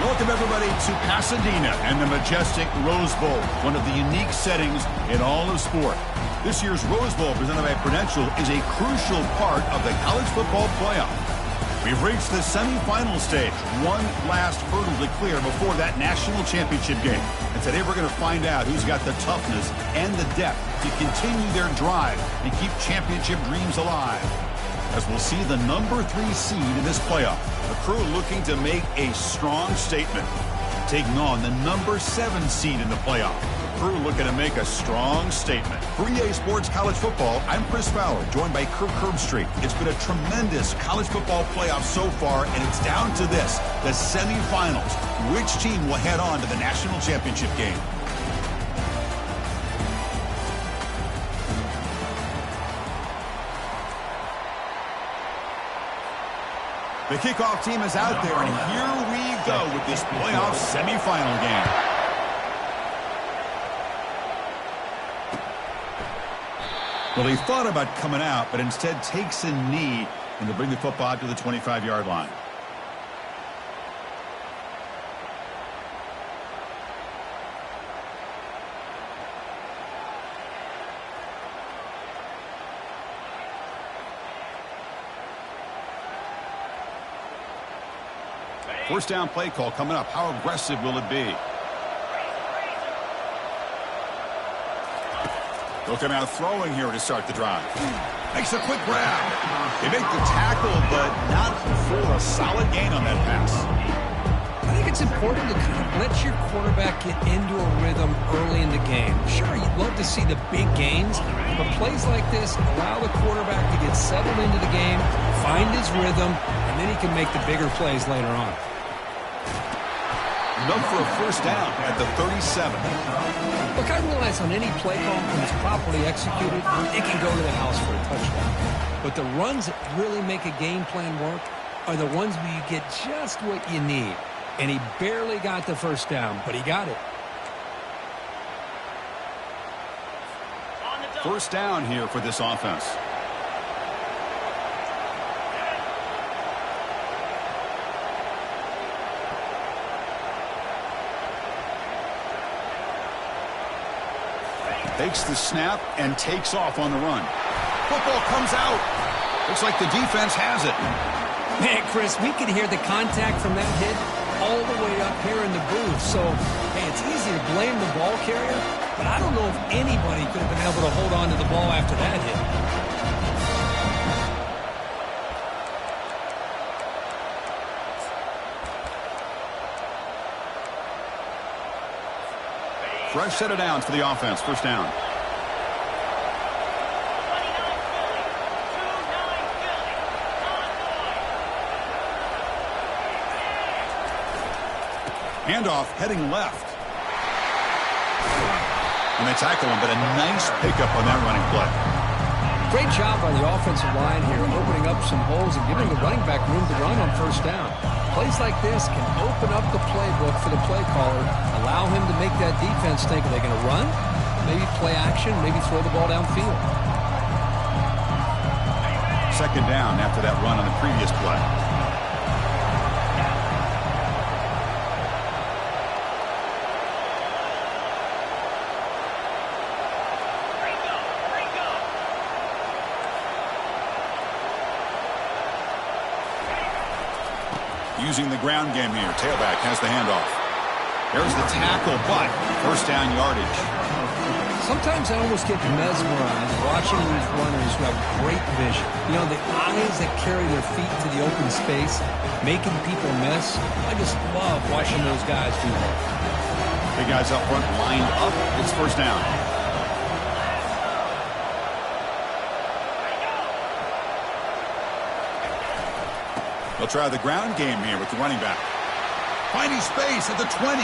Welcome, everybody, to Pasadena and the majestic Rose Bowl, one of the unique settings in all of sport. This year's Rose Bowl, presented by Prudential, is a crucial part of the college football playoff. We've reached the semifinal stage, one last hurdle to clear before that national championship game. And today we're going to find out who's got the toughness and the depth to continue their drive and keep championship dreams alive. As we'll see the number 3 seed in this playoff, a crew looking to make a strong statement, taking on the number 7 seed in the playoff. A crew looking to make a strong statement. For EA Sports College Football, I'm Chris Fowler, joined by Kirk Herbstreit. It's been a tremendous college football playoff so far, and it's down to this, the semifinals. Which team will head on to the national championship game? The kickoff team is out there, and here we go with this playoff semifinal game. Well, he thought about coming out, but instead takes a knee and to bring the football out to the 25-yard line. First down play call coming up. How aggressive will it be? They'll come out throwing here to start the drive. Makes a quick grab. They make the tackle, but not for a solid gain on that pass. I think it's important to kind of let your quarterback get into a rhythm early in the game. Sure, you'd love to see the big gains, but plays like this allow the quarterback to get settled into the game, find his rhythm, and then he can make the bigger plays later on. Enough for a first down at the 37. Look, I realize on any play call, when it's properly executed, it can go to the house for a touchdown. But the runs that really make a game plan work are the ones where you get just what you need. And he barely got the first down, but he got it. First down here for this offense. Takes the snap and takes off on the run. Football comes out. Looks like the defense has it. Man, Chris, we could hear the contact from that hit all the way up here in the booth. So, hey, it's easy to blame the ball carrier, but I don't know if anybody could have been able to hold on to the ball after that hit. Fresh set of downs for the offense. First down. Handoff heading left. And they tackle him, but a nice pickup on that running play. Great job by the offensive line here, opening up some holes and giving the running back room to run on first down. Plays like this can open up the playbook for the play caller, allow him to make that defense think, are they going to run? Maybe play action, maybe throw the ball downfield. Second down after that run on the previous play. Using the ground game here. Tailback has the handoff. There's the tackle, but first down yardage. Sometimes I almost get mesmerized watching these runners who have great vision. You know, the eyes that carry their feet to the open space, making people miss. I just love watching those guys do that. Big guys up front lined up. It's first down. They'll try the ground game here with the running back. Finding space at the 20.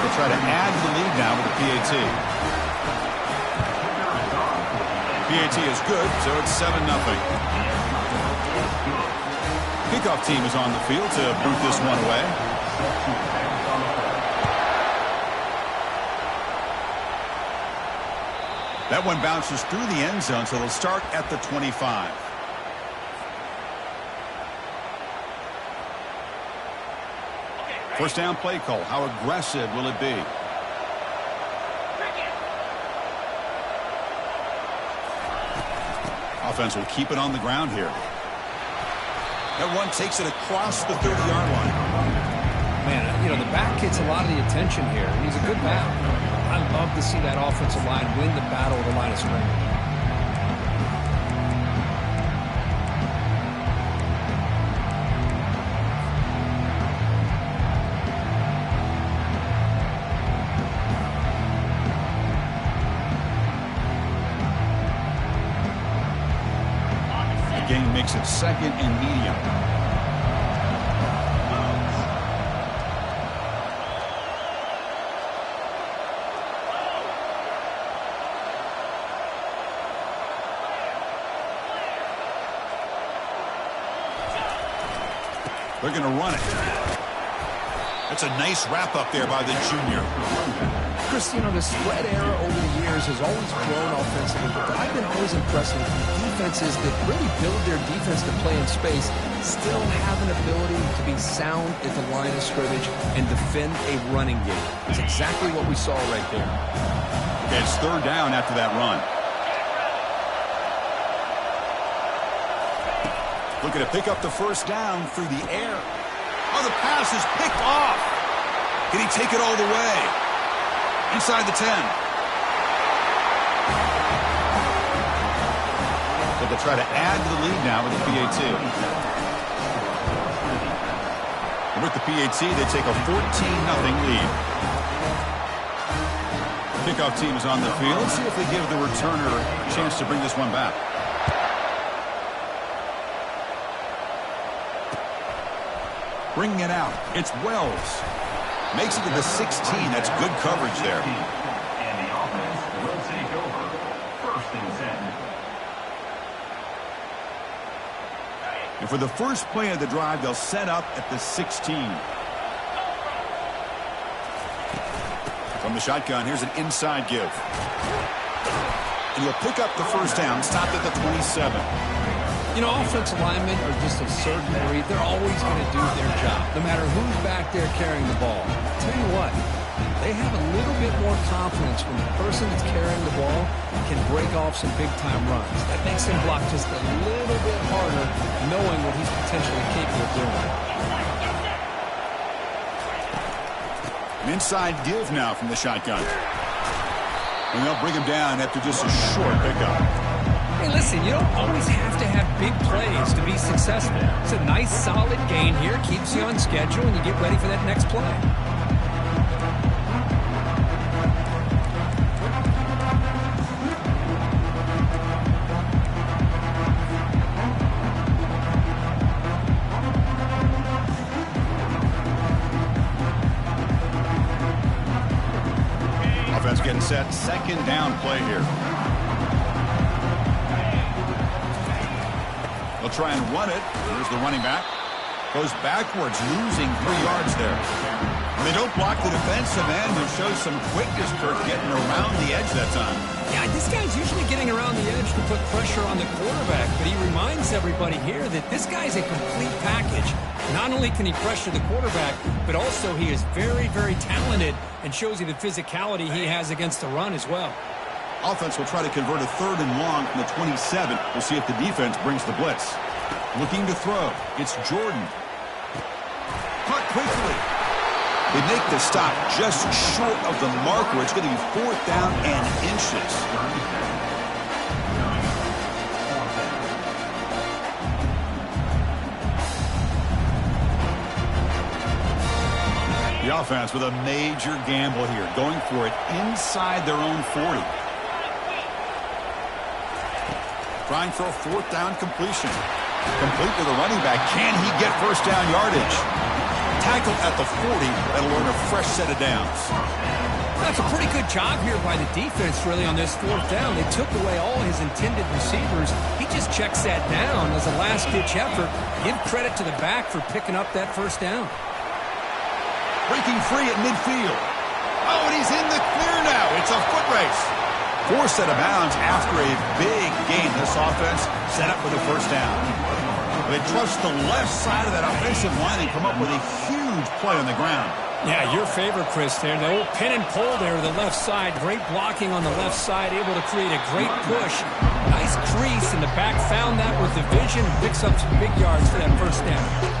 They'll try to add to the lead now with the PAT. PAT is good, so it's 7-0. Kickoff team is on the field to boot this one away. That one bounces through the end zone, so they'll start at the 25. First down play call. How aggressive will it be? Offense will keep it on the ground here. That run takes it across the 30-yard line. Man, you know, the back gets a lot of the attention here. He's a good back. I love to see that offensive line win the battle of the line of scrimmage. Makes it second and medium. They're going to run it. That's a nice wrap up there by the junior. Chris, you know, the spread era over the years has always grown offensively, but I've been always impressed with defenses that really build their defense to play in space, still have an ability to be sound at the line of scrimmage and defend a running game. It's exactly what we saw right there. Okay, it's third down after that run. Looking to pick up the first down through the air. Oh, the pass is picked off. Can he take it all the way? Inside the 10. But they'll try to add to the lead now with the PAT. And with the PAT, they take a 14-0 lead. Kickoff team is on the field. Let's see if they give the returner a chance to bring this one back. Bringing it out. It's Wells. Makes it to the 16. That's good coverage there. And the offense will take over. First and 10. And for the first play of the drive, they'll set up at the 16. From the shotgun, here's an inside give. And he'll pick up the first down, stopped at the 27. You know, offensive linemen are just a certain breed. They're always going to do their job, no matter who's back there carrying the ball. I'll tell you what, they have a little bit more confidence when the person that's carrying the ball can break off some big-time runs. That makes him block just a little bit harder, knowing what he's potentially capable of doing. An inside give now from the shotgun. And they'll bring him down after just a short pickup. Hey, listen, you don't always have to have big plays to be successful. It's a nice, solid gain here. Keeps you on schedule, and you get ready for that next play. Offense getting set. Second down play here. They'll try and run it. Here's the running back. Goes backwards, losing 3 yards there. When they don't block the defensive end, it shows some quickness, Kirk, getting around the edge that time. Yeah, this guy's usually getting around the edge to put pressure on the quarterback, but he reminds everybody here that this guy's a complete package. Not only can he pressure the quarterback, but also he is very, very talented and shows you the physicality he has against the run as well. Offense will try to convert a third and long from the 27. We'll see if the defense brings the blitz. Looking to throw. It's Jordan. Caught quickly. They make the stop just short of the marker. It's going to be 4th down and inches. The offense with a major gamble here, going for it inside their own 40. Trying for a 4th down completion. Complete to the running back. Can he get first down yardage? Tackled at the 40. That'll earn a fresh set of downs. That's a pretty good job here by the defense, really, on this 4th down. They took away all his intended receivers. He just checks that down as a last-ditch effort. Give credit to the back for picking up that first down. Breaking free at midfield. Oh, and he's in the clear now. It's a foot race. Forced out of bounds after a big gain. This offense set up for the first down. They trust the left side of that offensive line and come up with a huge huge play on the ground. Yeah, your favorite, Chris, there. The old pin and pull there to the left side. Great blocking on the left side, able to create a great push. Nice crease in the back. Found that with the vision. Picks up some big yards for that first down.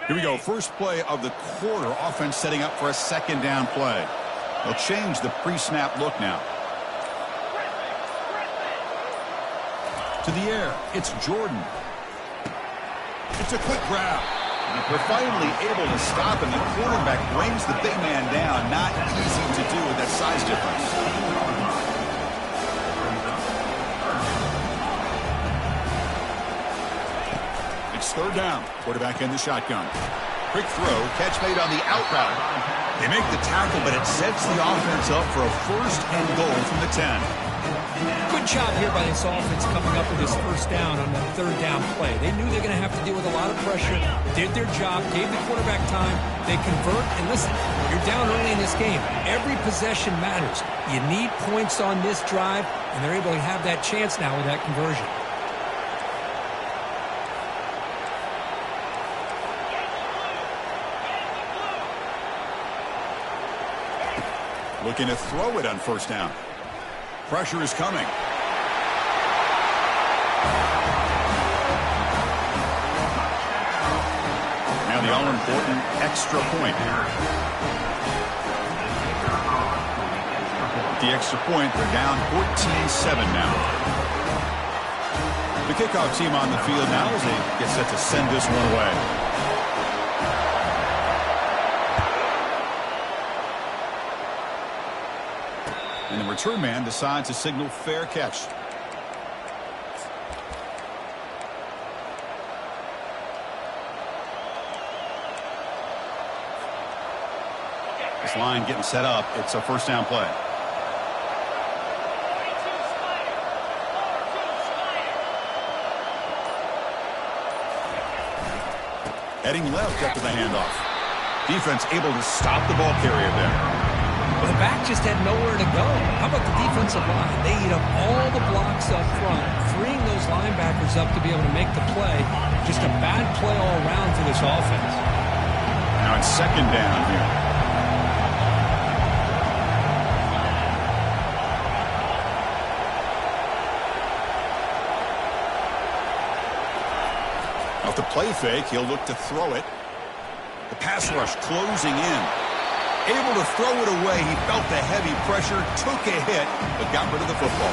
Here we go. First play of the quarter. Offense setting up for a second down play. They'll change the pre-snap look now. To the air. It's Jordan. It's a quick grab. They're finally able to stop him. The quarterback brings the big man down. Not easy to do with that size difference. It's third down. Quarterback in the shotgun. Quick throw. Catch made on the out route. They make the tackle, but it sets the offense up for a first and goal from the 10. Good job here by this offense coming up with this first down on that third down play. They knew they were going to have to deal with a lot of pressure, did their job, gave the quarterback time, they convert, and listen, you're down early in this game. Every possession matters. You need points on this drive, and they're able to have that chance now with that conversion. Looking to throw it on first down. Pressure is coming. Now the all-important extra point. The extra point, they're down 14-7 now. The kickoff team on the field now as they get set to send this one away. And the return man decides to signal fair catch. This line getting set up. It's a first down play. Heading left after the handoff. Defense able to stop the ball carrier there. Well, the back just had nowhere to go. How about the defensive line? They eat up all the blocks up front, freeing those linebackers up to be able to make the play. Just a bad play all around for this offense. Now it's second down here. Off the play fake, he'll look to throw it. The pass rush closing in. Able to throw it away. He felt the heavy pressure, took a hit, but got rid of the football.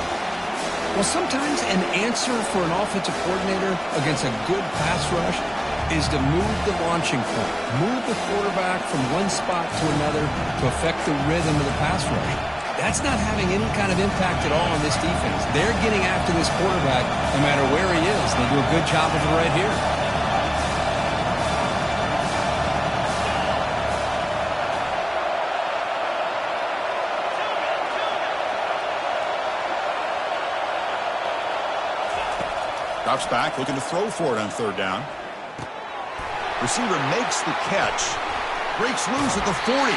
Well, sometimes an answer for an offensive coordinator against a good pass rush is to move the launching point, move the quarterback from one spot to another to affect the rhythm of the pass rush. That's not having any kind of impact at all on this defense. They're getting after this quarterback no matter where he is. They do a good job of it right here. Drops back, looking to throw for it on third down. Receiver makes the catch. Breaks loose at the 40.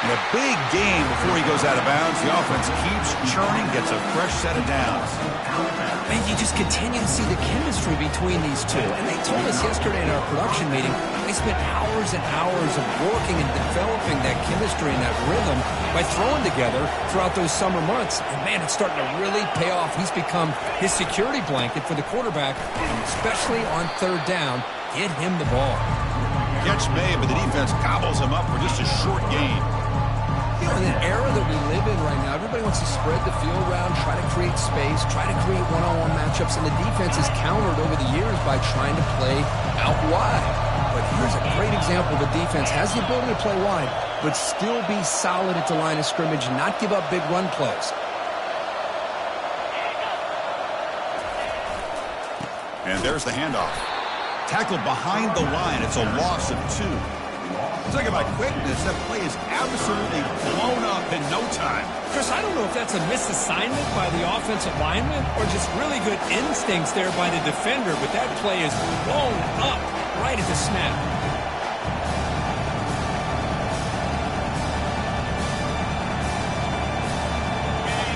And a big gain before he goes out of bounds. The offense keeps churning, gets a fresh set of downs. Man, you just continue to see the chemistry between these two. And they told us yesterday in our production meeting, they spent hours and hours of working and developing that chemistry and that rhythm by throwing together throughout those summer months. And, man, it's starting to really pay off. He's become his security blanket for the quarterback, and especially on third down, get him the ball. Catch made, but the defense gobbles him up for just a short gain. You know, in an era that we live in right now, everybody wants to spread the field around, try to create space, try to create one-on-one matchups, and the defense is countered over the years by trying to play out wide. But here's a great example. The defense has the ability to play wide, but still be solid at the line of scrimmage, not give up big run plays. And there's the handoff. Tackled behind the line. It's a loss of 2. Talking about quickness, that play is absolutely blown up in no time. Chris, I don't know if that's a misassignment by the offensive lineman or just really good instincts there by the defender, but that play is blown up right at the snap.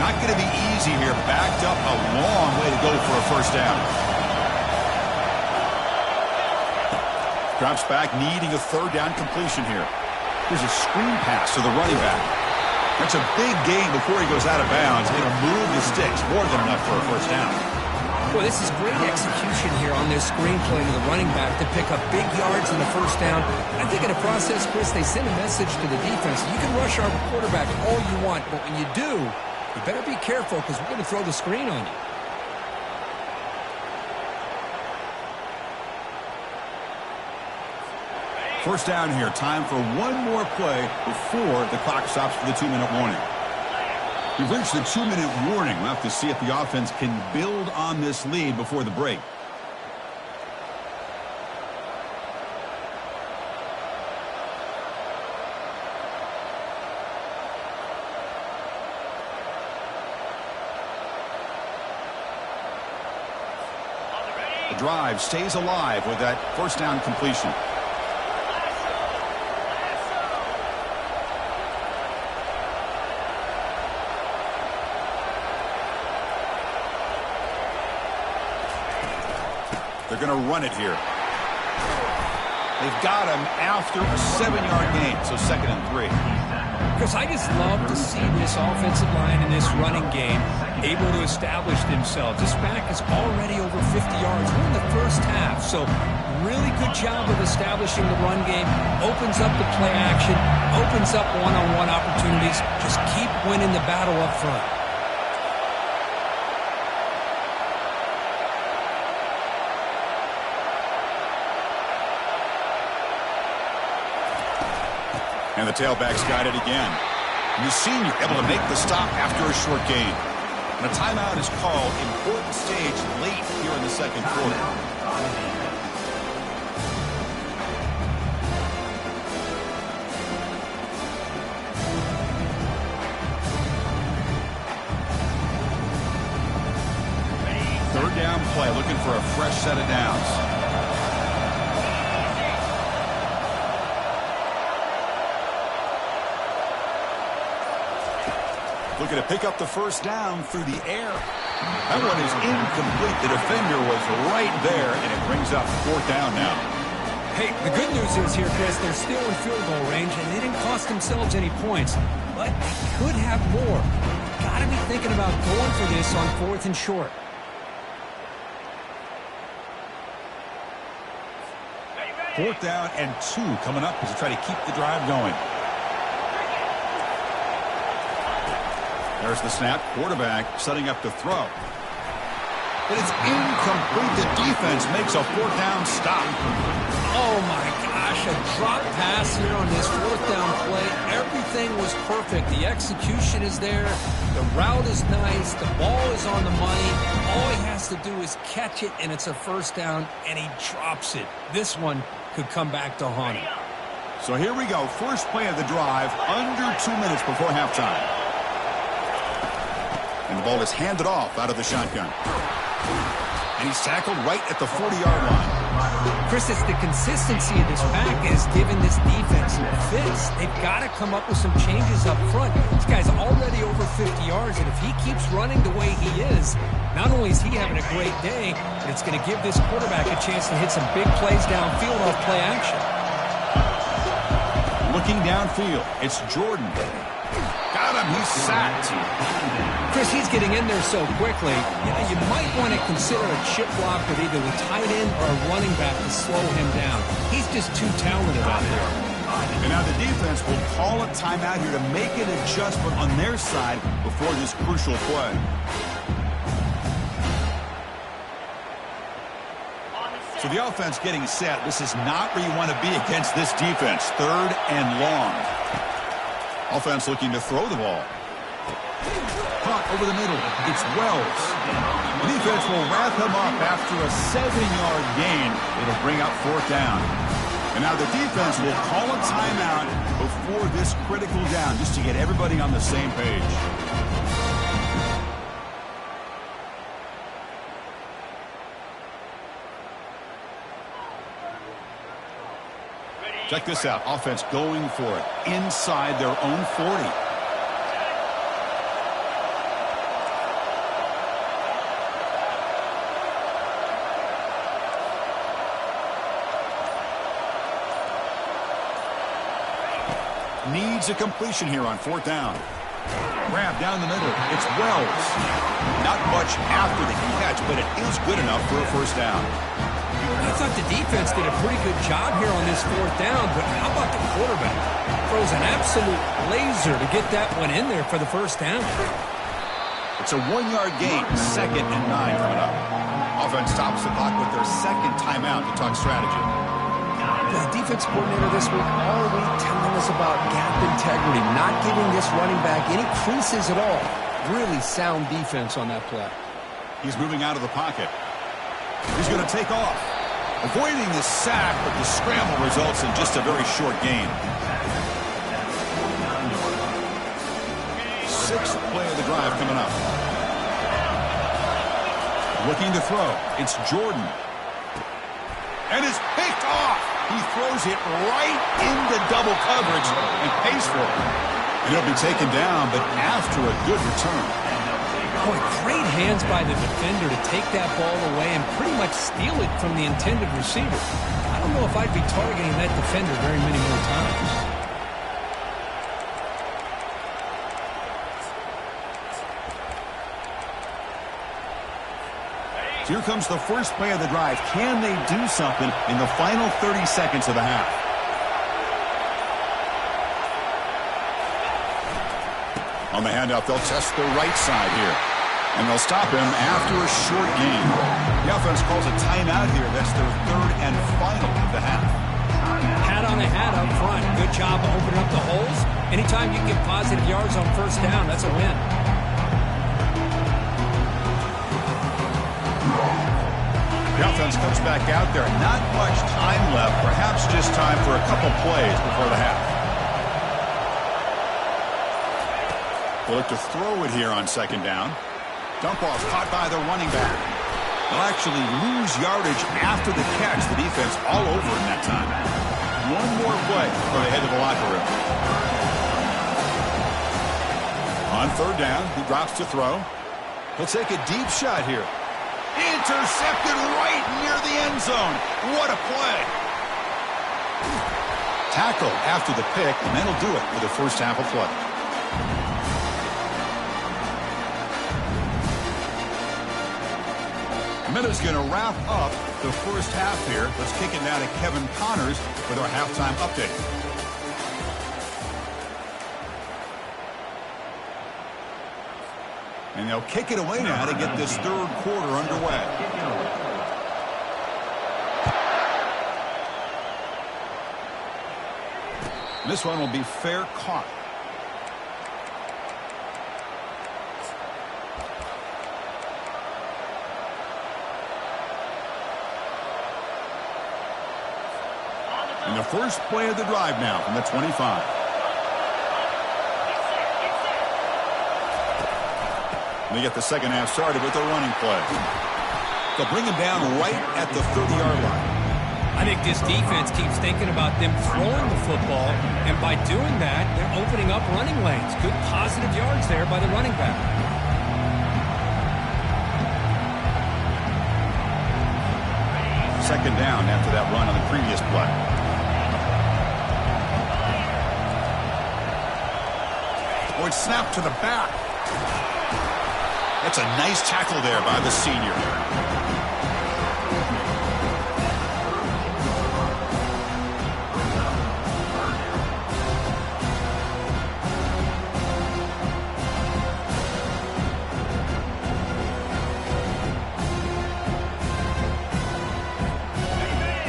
Not going to be easy here. Backed up a long way to go for a first down. Drops back, needing a third down completion here. Here's a screen pass to the running back. That's a big gain before he goes out of bounds. It'll move the sticks, more than enough for a first down. Well, this is great execution here on this screen play to the running back to pick up big yards in the first down. I think in the process, Chris, they send a message to the defense. You can rush our quarterback all you want, but when you do, you better be careful because we're going to throw the screen on you. First down here. Time for one more play before the clock stops for the 2-minute warning. We've reached the 2-minute warning. We'll have to see if the offense can build on this lead before the break. The drive stays alive with that first down completion. They're going to run it here. They've got him after a 7-yard gain, so 2nd and 3. Chris, I just love to see this offensive line in this running game able to establish themselves. This back is already over 50 yards. We're in the first half, so really good job of establishing the run game. Opens up the play action, opens up one-on-one opportunities. Just keep winning the battle up front. And the tailback's got it again. The senior able to make the stop after a short gain. And a timeout is called. Important stage late here in the second quarter. Third down play, looking for a fresh set of downs. Looking to pick up the first down through the air. That one is incomplete. The defender was right there, and it brings up 4th down now. Hey, the good news is here, Chris, they're still in field goal range, and they didn't cost themselves any points. But they could have more. Got to be thinking about going for this on 4th and short. Fourth down and 2 coming up as they try to keep the drive going. There's the snap. Quarterback setting up to throw. But it's incomplete. The defense makes a 4th down stop. Oh, my gosh. A drop pass here on this 4th down play. Everything was perfect. The execution is there. The route is nice. The ball is on the money. All he has to do is catch it, and it's a first down, and he drops it. This one could come back to haunt him. So here we go. First play of the drive, under 2 minutes before halftime. And the ball is handed off out of the shotgun. And he's tackled right at the 40-yard line. Chris, it's the consistency of this back is giving this defense fits. They've got to come up with some changes up front. This guy's already over 50 yards, and if he keeps running the way he is, not only is he having a great day, but it's going to give this quarterback a chance to hit some big plays downfield off play action. Looking downfield, it's Jordan. Got him, he's sacked. Chris, he's getting in there so quickly. You might want to consider a chip block with either the tight end or a running back to slow him down. He's just too talented out there. And now the defense will call a timeout here to make an adjustment on their side before this crucial play. So the offense getting set. This is not where you want to be against this defense. 3rd and long. Offense looking to throw the ball. Caught over the middle. It's Wells. The defense will wrap him up after a 7-yard gain. It'll bring up 4th down. And now the defense will call a timeout before this critical down, just to get everybody on the same page. Check this out. Offense going for it inside their own 40. Needs a completion here on 4th down. Grab down the middle. It's Wells. Not much after the catch, but it is good enough for a 1st down. I thought the defense did a pretty good job here on this 4th down, but how about the quarterback? Throws an absolute laser to get that one in there for the 1st down. It's a 1-yard gain, 2nd and 9 coming up. Offense stops the clock with their 2nd timeout to talk strategy. The defense coordinator this week all week telling us about gap integrity, not giving this running back any creases at all. Really sound defense on that play. He's moving out of the pocket. He's going to take off. Avoiding the sack, but the scramble results in just a very short gain. 6th play of the drive coming up. Looking to throw. It's Jordan. And it's picked off. He throws it right into double coverage and pays for it. And he'll be taken down, but after a good return. Boy, great hands by the defender to take that ball away and pretty much steal it from the intended receiver. I don't know if I'd be targeting that defender very many more times. Here comes the 1st play of the drive. Can they do something in the final 30 seconds of the half? On the handoff, they'll test the right side here. And they'll stop him after a short gain. The offense calls a timeout here. That's their 3rd and final of the half. Hat on a hat up front. Good job of opening up the holes. Anytime you get positive yards on 1st down, that's a win. The offense comes back out there. Not much time left. Perhaps just time for a couple plays before the half. They'll look to throw it here on 2nd down. Dump off caught by the running back. They'll actually lose yardage after the catch. The defense all over in that time. One more play before they head to the locker room. On 3rd down, he drops to throw. He'll take a deep shot here. Intercepted right near the end zone. What a play. Tackle after the pick, and that'll do it for the 1st half of play. Minute's going to wrap up the 1st half here. Let's kick it now to Kevin Connors with our halftime update. And they'll kick it away now to get this 3rd quarter underway. This one will be fair caught. And the 1st play of the drive now from the 25. They get the 2nd half started with a running play. They'll bring him down right at the 30-yard line. I think this defense keeps thinking about them throwing the football, and by doing that, they're opening up running lanes. Good positive yards there by the running back. 2nd down after that run on the previous play. Oh, it's snapped to the back. That's a nice tackle there by the senior.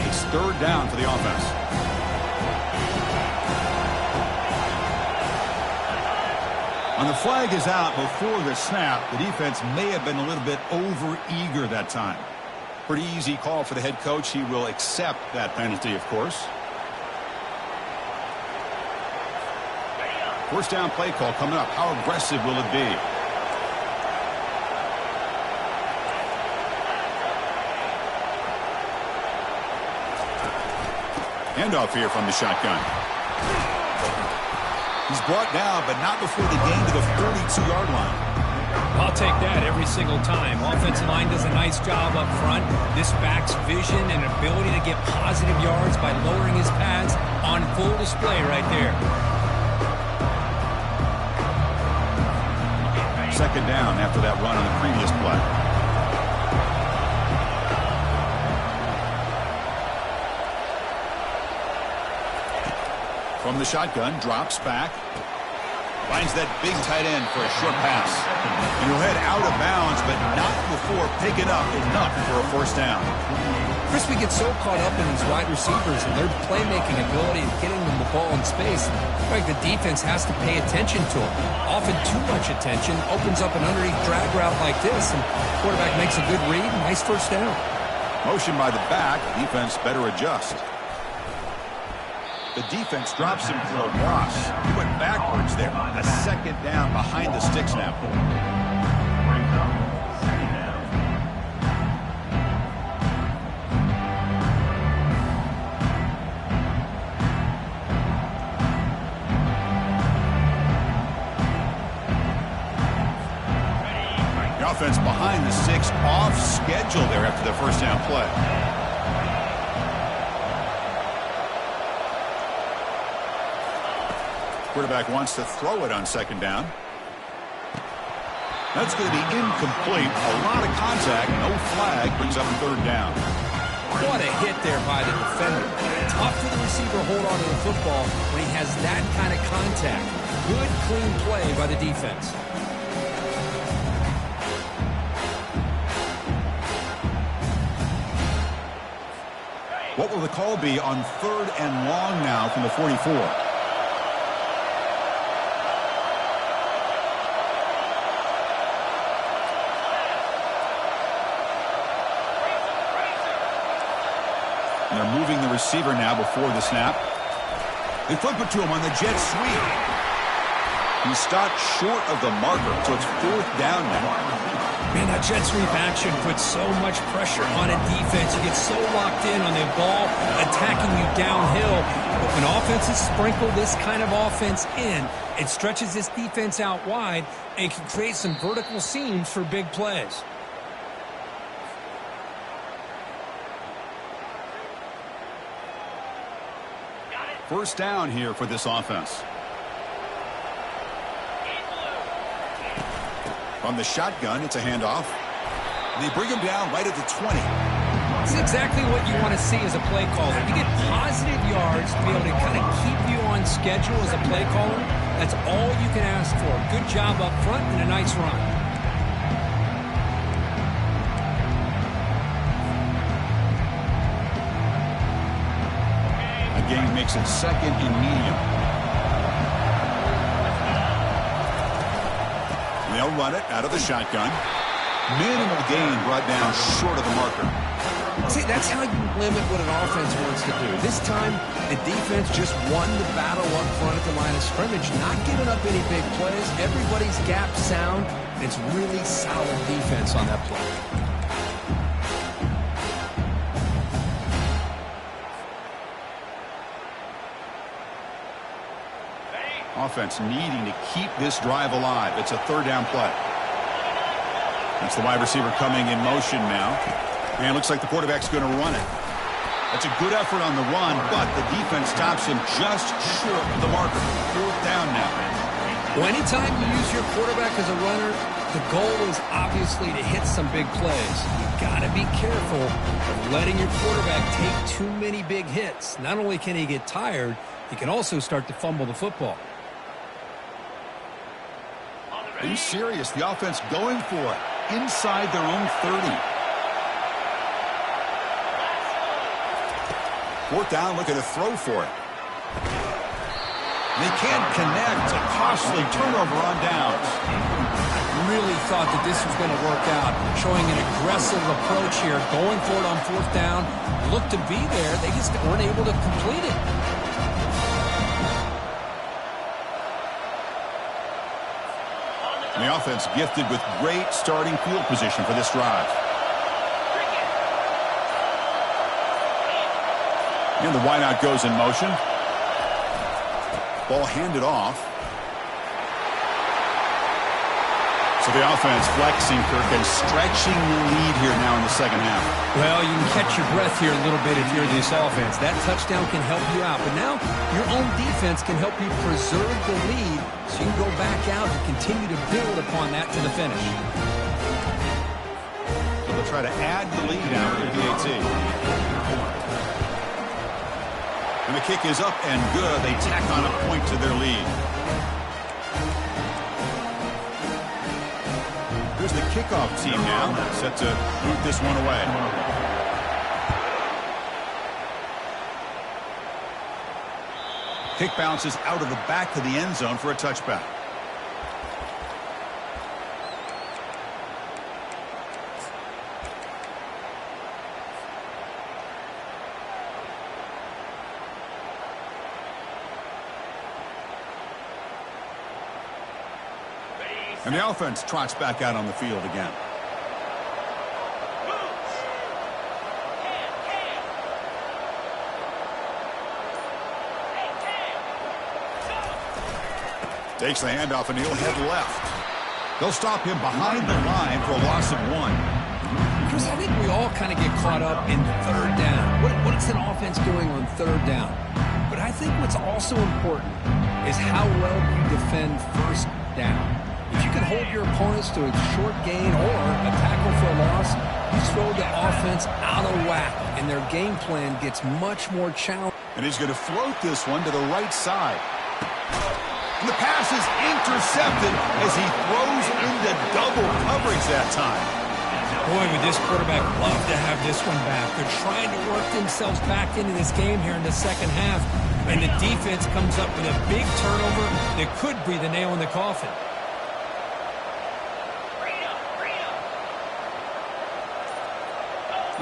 It's 3rd down for the offense. On the flag is out before the snap. The defense may have been a little bit over-eager that time. Pretty easy call for the head coach. He will accept that penalty, of course. First down play call coming up. How aggressive will it be? Handoff here from the shotgun. He's brought down, but not before the gain to the 42-yard line. I'll take that every single time. Offensive line does a nice job up front. This back's vision and ability to get positive yards by lowering his pads on full display right there. Second down after that run on the previous play. From the shotgun, drops back. Finds that big tight end for a short pass. And he'll head out of bounds, but not before picking up enough for a first down. Chris, we get so caught up in these wide receivers and their playmaking ability and getting them the ball in space. Like the defense has to pay attention to them. Often too much attention opens up an underneath drag route like this, and quarterback makes a good read. Nice first down. Motion by the back. Defense better adjust. The defense drops him for a loss. He went backwards there. A second down behind the sticks now. The offense behind the six, off schedule there after the first down play. Quarterback wants to throw it on second down. That's going to be incomplete. A lot of contact. No flag. Brings up a third down. What a hit there by the defender. Tough for the receiver to hold on to the football when he has that kind of contact. Good, clean play by the defense. What will the call be on third and long now from the 44? They're moving the receiver now before the snap. They flip it to him on the jet sweep. He stopped short of the marker, so it's fourth down now. Man, that jet sweep action puts so much pressure on a defense. You get so locked in on the ball attacking you downhill. But when offenses sprinkle this kind of offense in, it stretches this defense out wide and can create some vertical seams for big plays. First down here for this offense. From the shotgun, it's a handoff. They bring him down right at the 20. It's exactly what you want to see as a play caller. You get positive yards to be able to kind of keep you on schedule as a play caller. That's all you can ask for. Good job up front and a nice run. Gain makes it second and medium. They'll run it out of the shotgun. Minimal gain brought down short of the marker. See, that's how you limit what an offense wants to do. This time, the defense just won the battle up front at the line of scrimmage, not giving up any big plays. Everybody's gap sound. It's really solid defense on that play. Offense needing to keep this drive alive. It's a third down play. That's the wide receiver coming in motion now. And it looks like the quarterback's going to run it. That's a good effort on the run, but the defense stops him just short of the marker. Fourth down now. Well, anytime you use your quarterback as a runner, the goal is obviously to hit some big plays. You've got to be careful of letting your quarterback take too many big hits. Not only can he get tired, he can also start to fumble the football. Are you serious? The offense going for it inside their own 30. Fourth down, looking to throw for it. They can't connect. A costly turnover on downs. Really thought that this was going to work out, showing an aggressive approach here, going for it on fourth down. Looked to be there. They just weren't able to complete it. And the offense gifted with great starting field position for this drive. And the wideout goes in motion. Ball handed off. So the offense flexing, Kirk, and stretching the lead here now in the second half. Well, you can catch your breath here a little bit if you're this offense. That touchdown can help you out. But now your own defense can help you preserve the lead so you can go back out and continue to build upon that to the finish. So they'll try to add the lead now with the PAT. And the kick is up and good. They tack on a point to their lead. Here's the kickoff team now, set to boot this one away. Kick bounces out of the back of the end zone for a touchback. And the offense trots back out on the field again. Takes the handoff and he'll head left. They'll stop him behind the line for a loss of 1. Chris, I think we all kind of get caught up in third down. What is an offense doing on third down? But I think what's also important is how well you defend first down. If you can hold your opponents to a short gain or a tackle for a loss, you throw the offense out of whack, and their game plan gets much more challenging. And he's going to float this one to the right side. And the pass is intercepted as he throws into double coverage that time. Boy, would this quarterback love to have this one back. They're trying to work themselves back into this game here in the second half, and the defense comes up with a big turnover that could be the nail in the coffin.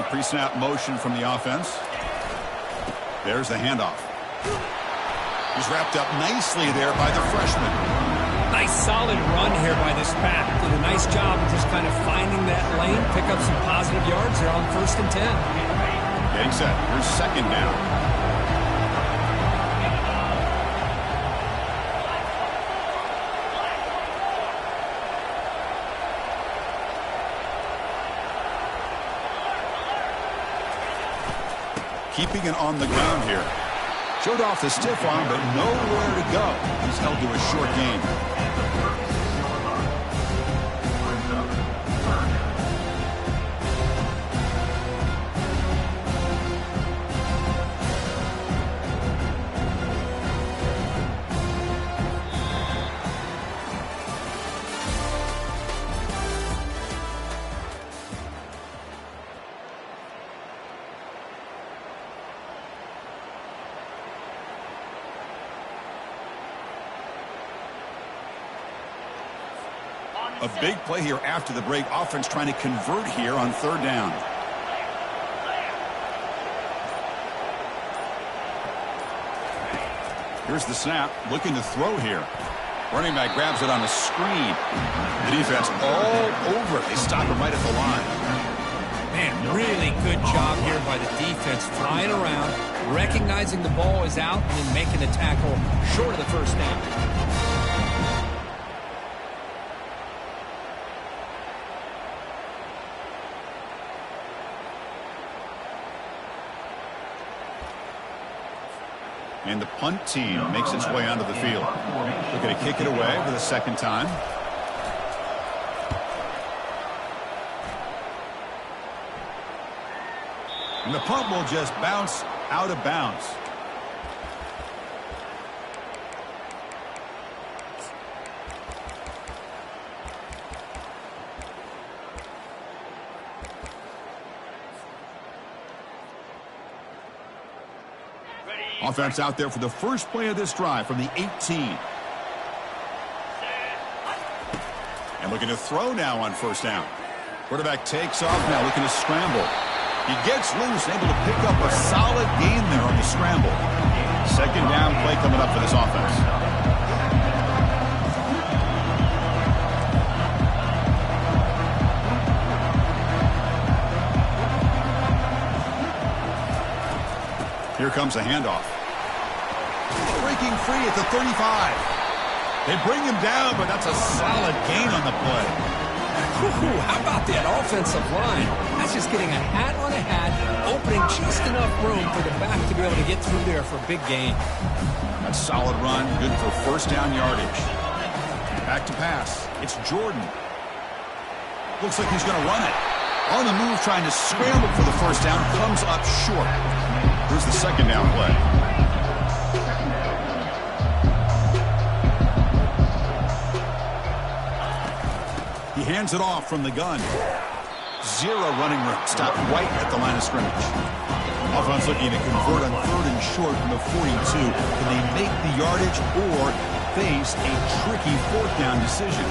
Pre-snap motion from the offense. There's the handoff. He's wrapped up nicely there by the freshman. Nice solid run here by this back. Did a nice job of just kind of finding that lane, pick up some positive yards there on 1st and 10. Getting set. Here's second down. Keeping it on the ground here. Showed off the stiff arm, but nowhere to go. He's held to a short gain. A big play here after the break. Offense trying to convert here on third down. Here's the snap. Looking to throw here. Running back grabs it on a screen. The defense all over it. They stop him right at the line. Man, really good job here by the defense. Flying around, recognizing the ball is out, and then making the tackle short of the first down. And the punt team makes its way onto the field. They're going to kick it away for the second time. And the punt will just bounce out of bounds. Offense out there for the first play of this drive from the 18. And looking to throw now on first down. Quarterback takes off now, looking to scramble. He gets loose, able to pick up a solid gain there on the scramble. Second down play coming up for this offense. Here comes a handoff. Breaking free at the 35. They bring him down, but that's a solid gain on the play. Ooh, how about that offensive line? That's just getting a hat on a hat, opening just enough room for the back to be able to get through there for a big gain. A solid run, good for first down yardage. Back to pass. It's Jordan. Looks like he's going to run it. On the move, trying to scramble for the first down, comes up short. Here's the second down play. He hands it off from the gun. Zero running room. Stopped right at the line of scrimmage. Offense looking to convert on 3rd and short from the 42. Can they make the yardage or face a tricky 4th down decision?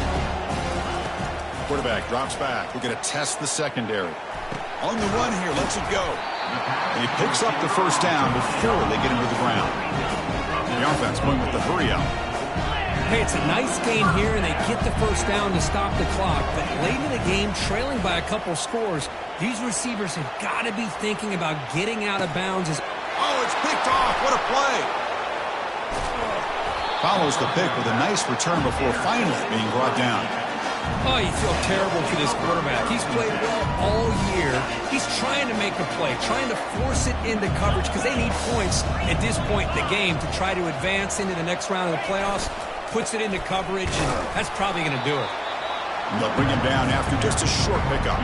Quarterback drops back. We're going to test the secondary. On the run here, lets it go. And he picks up the first down before they get him to the ground. The offense going with the hurry out. Hey, it's a nice gain here, and they get the first down to stop the clock. But late in the game, trailing by a couple scores, these receivers have got to be thinking about getting out of bounds. Oh, it's picked off. What a play. Follows the pick with a nice return before finally being brought down. Oh, you feel terrible for this quarterback. He's played well all year. He's trying to make a play, trying to force it into coverage because they need points at this point in the game to try to advance into the next round of the playoffs. Puts it into coverage, and that's probably going to do it. They'll bring him down after just a short pickup.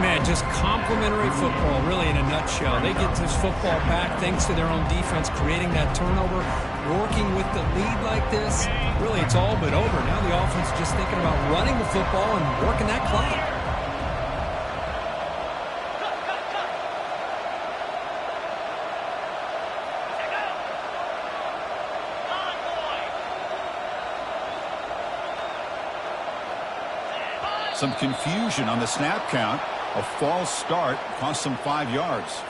Man, just complimentary football, really, in a nutshell. They get this football back thanks to their own defense, creating that turnover, working with the lead like this. Really, it's all but over. Now the offense is just thinking about running the football and working that clock. Some confusion on the snap count. A false start cost them 5 yards.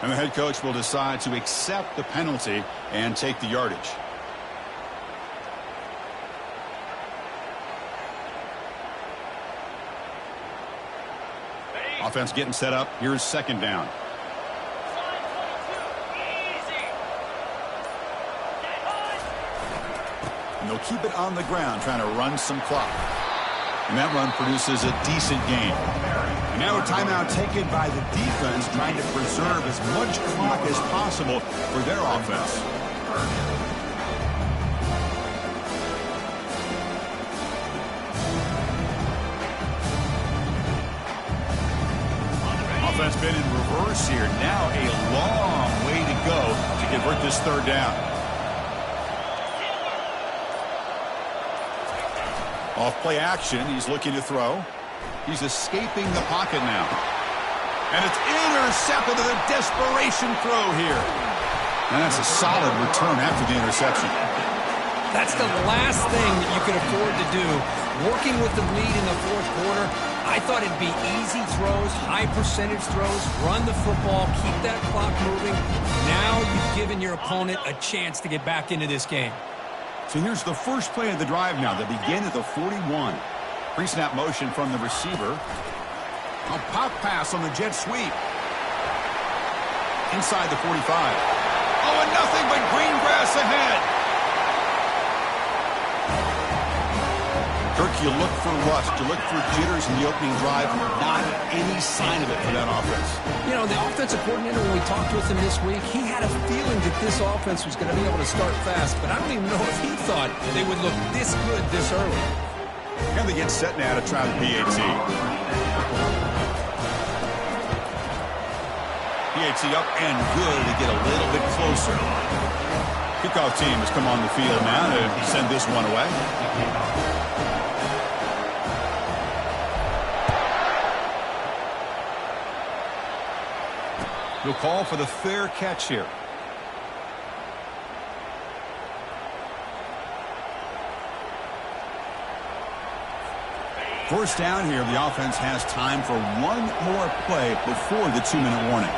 And the head coach will decide to accept the penalty and take the yardage. Offense getting set up. Here's second down. And they'll keep it on the ground, trying to run some clock. And that run produces a decent gain. And now a timeout taken by the defense, trying to preserve as much clock as possible for their offense. Offense been in reverse here. Now a long way to go to convert this third down. Off play action, he's looking to throw. He's escaping the pocket now. And it's intercepted with a desperation throw here. And that's a solid return after the interception. That's the last thing that you can afford to do. Working with the lead in the 4th quarter, I thought it'd be easy throws, high percentage throws, run the football, keep that clock moving. Now you've given your opponent a chance to get back into this game. So here's the first play of the drive now. They begin at the 41. Pre-snap motion from the receiver. A pop pass on the jet sweep. Inside the 45. Oh, and nothing but green grass ahead. Kirk, you look for rust. You look for jitters in the opening drive. Not any sign of it for that offense. You know, the offensive coordinator, when we talked with him this week, he had a feeling that this offense was going to be able to start fast, but I don't even know if he thought they would look this good this early. And they get set now to try the PAT. PAT up and good to get a little bit closer. Kickoff team has come on the field now to send this one away. He'll call for the fair catch here. First down here, the offense has time for one more play before the 2-minute warning.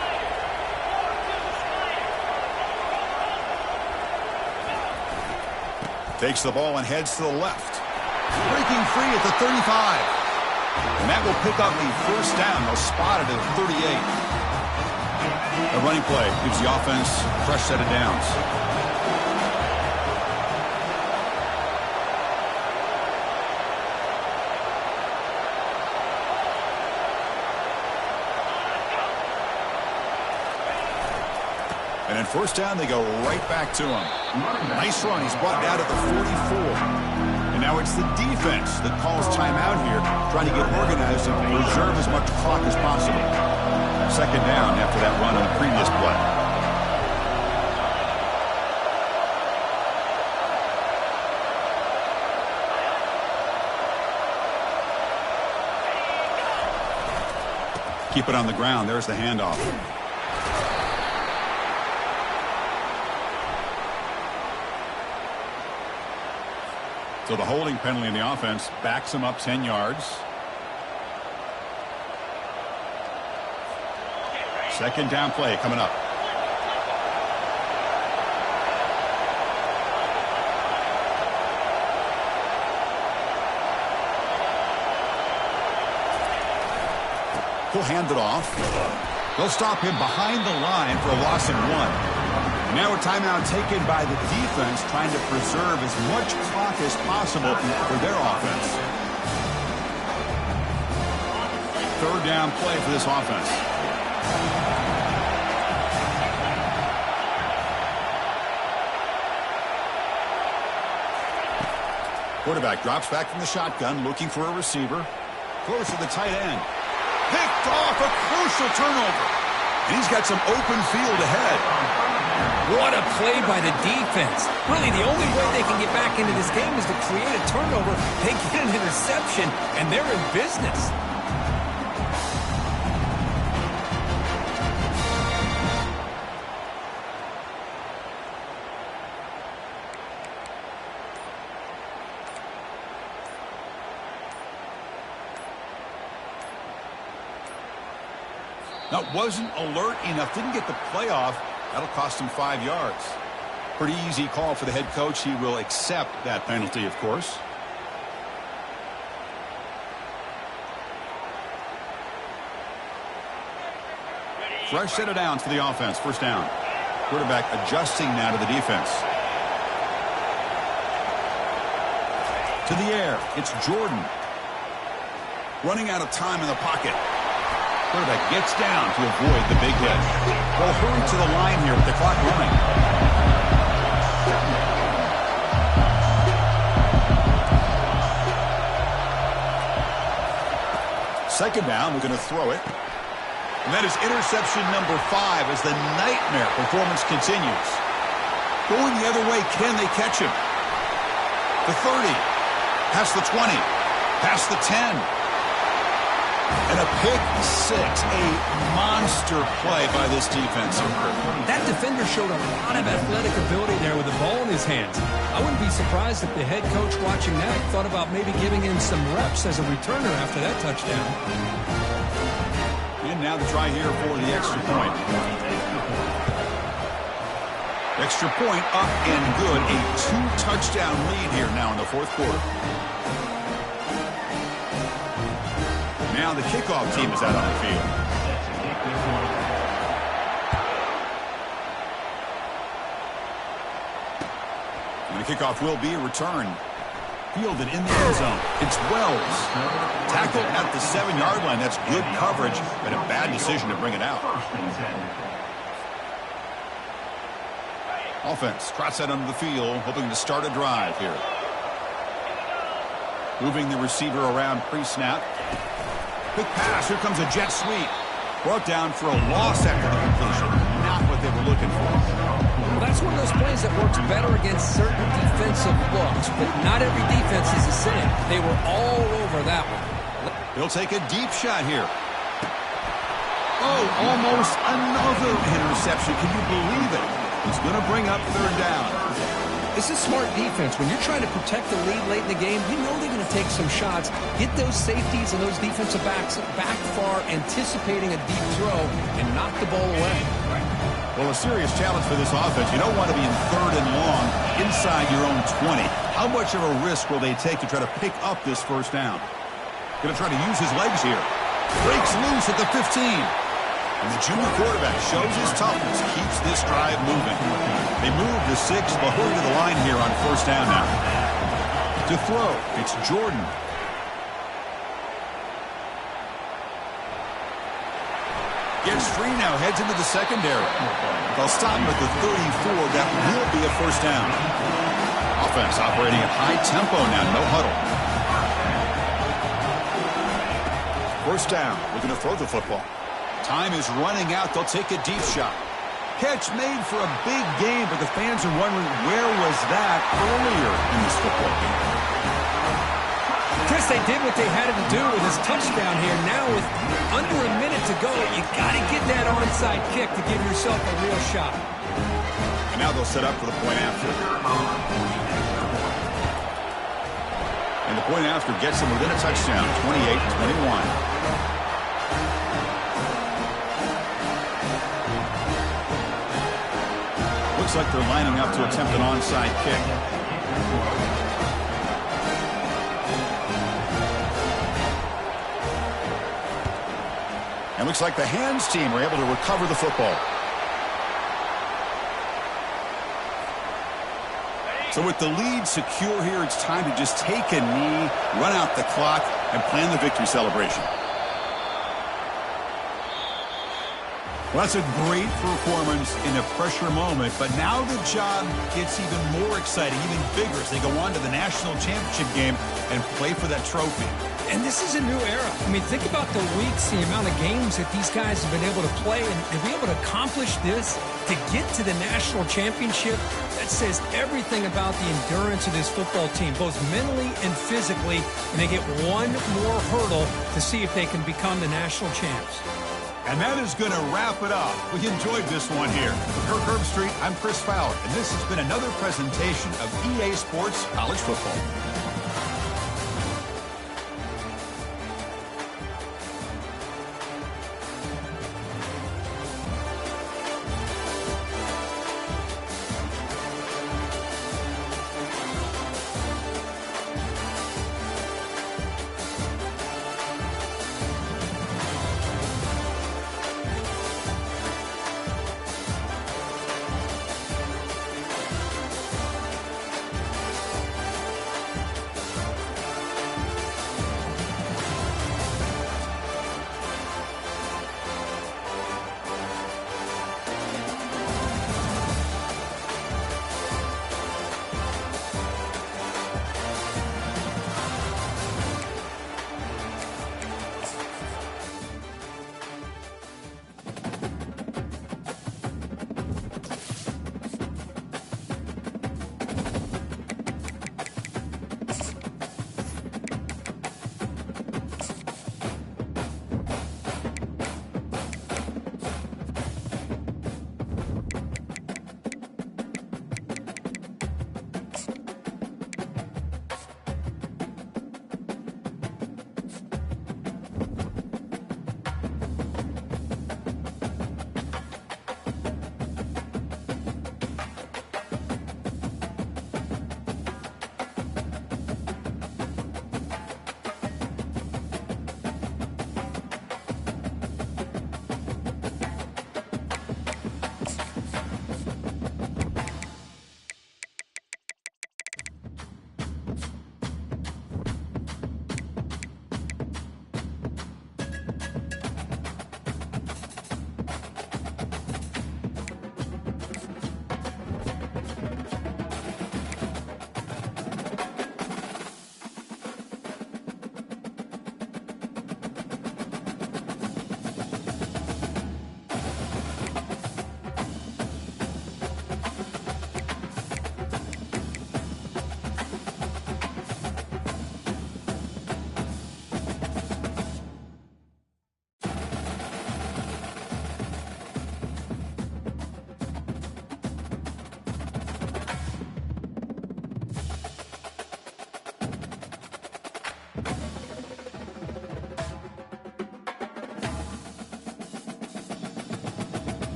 Takes the ball and heads to the left. Breaking free at the 35. And that will pick up the first down. They'll spot it at the 38. A running play gives the offense a fresh set of downs. And in first down, they go right back to him. Nice run. He's brought down at the 44. And now it's the defense that calls timeout here, trying to get organized and preserve as much clock as possible. Second down after that run on the previous play. Keep it on the ground. There's the handoff. So the holding penalty in the offense backs him up 10 yards. Second down play coming up. He'll hand it off. They'll stop him behind the line for a loss of 1. And now a timeout taken by the defense, trying to preserve as much clock as possible for their offense. Third down play for this offense. Quarterback drops back from the shotgun, looking for a receiver. Close to the tight end. Picked off, a crucial turnover. And he's got some open field ahead. What a play by the defense. Really, the only way they can get back into this game is to create a turnover. They get an interception, and they're in business. That wasn't alert enough. Didn't get the playoff. That'll cost him 5 yards. Pretty easy call for the head coach. He will accept that penalty, of course. Fresh set of downs for the offense. First down. Quarterback adjusting now to the defense. To the air. It's Jordan. Running out of time in the pocket. Quarterback gets down to avoid the big hit. They'll hurry to the line here with the clock running. Second down, we're going to throw it. And that is interception number 5 as the nightmare performance continues. Going the other way, can they catch him? The 30, past the 20, past the 10. And a pick 6, a monster play by this defensive group. That defender showed a lot of athletic ability there with the ball in his hands. I wouldn't be surprised if the head coach watching that thought about maybe giving him some reps as a returner after that touchdown. And now the try here for the extra point. Extra point up and good. A 2-touchdown lead here now in the fourth quarter. Now the kickoff team is out on the field. And the kickoff will be a return. Fielded in the end zone. It's Wells. Tackled at the 7-yard line. That's good coverage, but a bad decision to bring it out. Offense trots out onto the field, hoping to start a drive here. Moving the receiver around pre-snap. Quick pass. Here comes a jet sweep. Brought down for a loss after the completion. Not what they were looking for. Well, that's one of those plays that works better against certain defensive looks, but not every defense is the same. They were all over that one. He'll take a deep shot here. Oh, almost another interception. Can you believe it? He's going to bring up third down. This is smart defense. When you're trying to protect the lead late in the game, you know they're going to take some shots, get those safeties and those defensive backs back far, anticipating a deep throw, and knock the ball away. Well, a serious challenge for this offense. You don't want to be in 3rd and long inside your own 20. How much of a risk will they take to try to pick up this first down? Going to try to use his legs here. Breaks loose at the 15. And the junior quarterback shows his toughness, keeps this drive moving. They move the 6, but hurry to the line here on first down now. To throw, it's Jordan. Gets free now, heads into the secondary. They'll stop him at the 34. That will be a first down. Offense operating at high tempo now, no huddle. First down, looking to throw the football. Time is running out. They'll take a deep shot. Catch made for a big game, but the fans are wondering where was that earlier in this football game. Chris, they did what they had to do with his touchdown here. Now with under a minute to go, you got to get that onside kick to give yourself a real shot. And now they'll set up for the point after. And the point after gets them within a touchdown, 28-21. Looks like they're lining up to attempt an onside kick. And looks like the hands team are able to recover the football. So with the lead secure here, it's time to just take a knee, run out the clock, and plan the victory celebration. Well, that's a great performance in a pressure moment, but now the job gets even more exciting, even bigger as they go on to the national championship game and play for that trophy. And this is a new era. I mean, think about the weeks, the amount of games that these guys have been able to play, and to be able to accomplish this, to get to the national championship, that says everything about the endurance of this football team, both mentally and physically, and they get one more hurdle to see if they can become the national champs. And that is going to wrap it up. We enjoyed this one here. For Kirk Herbstreit, I'm Chris Fowler, and this has been another presentation of EA Sports College Football.